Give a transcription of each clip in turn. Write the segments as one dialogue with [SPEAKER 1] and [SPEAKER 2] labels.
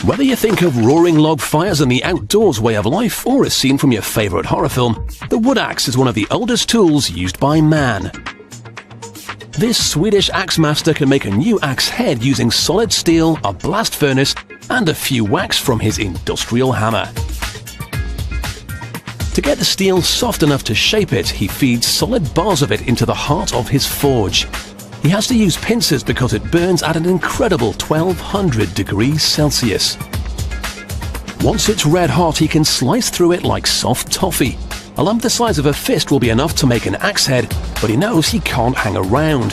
[SPEAKER 1] Whether you think of roaring log fires and the outdoors way of life, or a scene from your favourite horror film, the wood axe is one of the oldest tools used by man. This Swedish axe master can make a new axe head using solid steel, a blast furnace, and a few whacks from his industrial hammer. To get the steel soft enough to shape it, he feeds solid bars of it into the heart of his forge. He has to use pincers because it burns at an incredible 1200 degrees Celsius. Once it's red hot, he can slice through it like soft toffee. A lump the size of a fist will be enough to make an axe head, but he knows he can't hang around.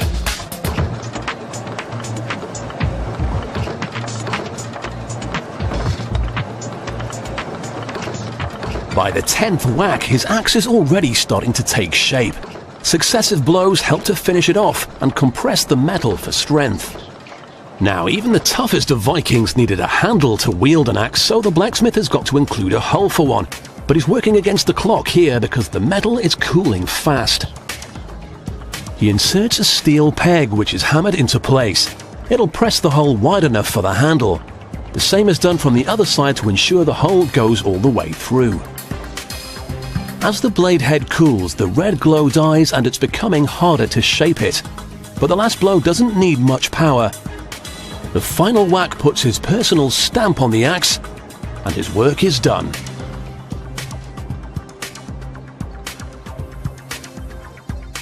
[SPEAKER 1] By the 10th whack, his axe is already starting to take shape. Successive blows help to finish it off and compress the metal for strength. Now, even the toughest of Vikings needed a handle to wield an axe, so the blacksmith has got to include a hole for one. But he's working against the clock here because the metal is cooling fast. He inserts a steel peg which is hammered into place. It'll press the hole wide enough for the handle. The same is done from the other side to ensure the hole goes all the way through. As the blade head cools, the red glow dies and it's becoming harder to shape it. But the last blow doesn't need much power. The final whack puts his personal stamp on the axe, and his work is done.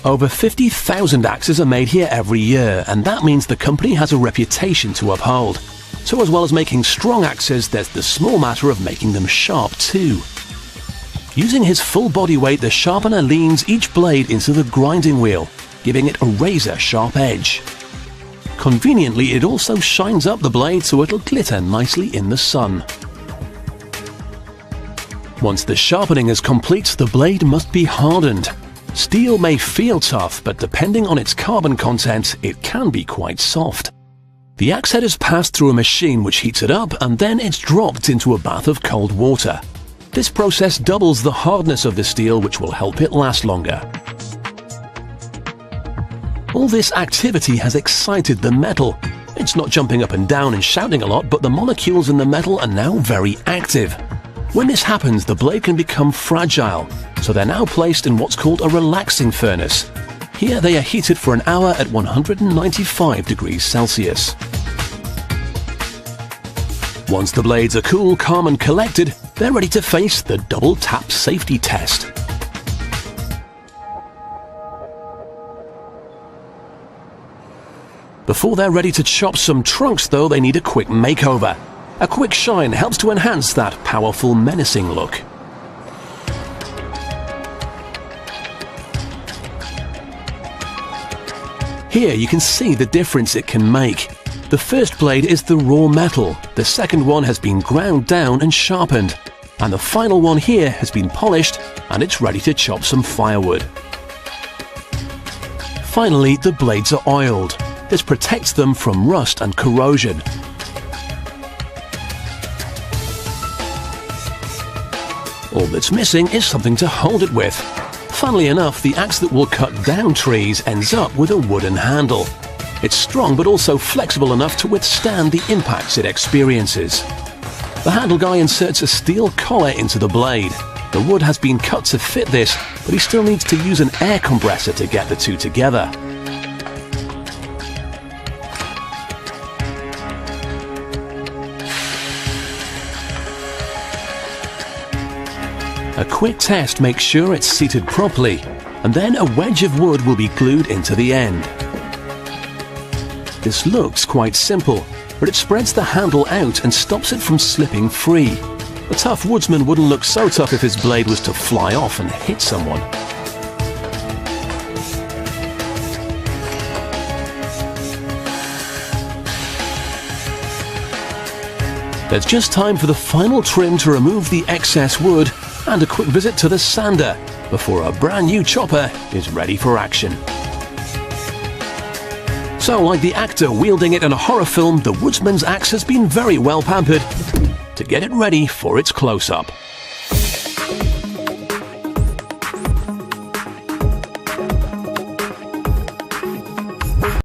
[SPEAKER 1] Over 50,000 axes are made here every year, and that means the company has a reputation to uphold. So as well as making strong axes, there's the small matter of making them sharp too. Using his full body weight, the sharpener leans each blade into the grinding wheel, giving it a razor-sharp edge. Conveniently, it also shines up the blade so it'll glitter nicely in the sun. Once the sharpening is complete, the blade must be hardened. Steel may feel tough, but depending on its carbon content, it can be quite soft. The axe head is passed through a machine which heats it up, and then it's dropped into a bath of cold water. This process doubles the hardness of the steel, which will help it last longer. All this activity has excited the metal. It's not jumping up and down and shouting a lot, but the molecules in the metal are now very active. When this happens, the blade can become fragile, so they're now placed in what's called a relaxing furnace. Here they are heated for an hour at 195 degrees Celsius. Once the blades are cool, calm and collected, they're ready to face the double tap safety test. Before they're ready to chop some trunks though, they need a quick makeover. A quick shine helps to enhance that powerful, menacing look. Here you can see the difference it can make. The first blade is the raw metal, the second one has been ground down and sharpened, and the final one here has been polished and it's ready to chop some firewood. Finally, the blades are oiled. This protects them from rust and corrosion. All that's missing is something to hold it with. Funnily enough, the axe that will cut down trees ends up with a wooden handle. It's strong but also flexible enough to withstand the impacts it experiences. The handle guy inserts a steel collar into the blade. The wood has been cut to fit this, but he still needs to use an air compressor to get the two together. A quick test makes sure it's seated properly, and then a wedge of wood will be glued into the end. This looks quite simple, but it spreads the handle out and stops it from slipping free. A tough woodsman wouldn't look so tough if his blade was to fly off and hit someone. There's just time for the final trim to remove the excess wood and a quick visit to the sander before a brand new chopper is ready for action. So, like the actor wielding it in a horror film, the woodsman's axe has been very well pampered to get it ready for its close-up.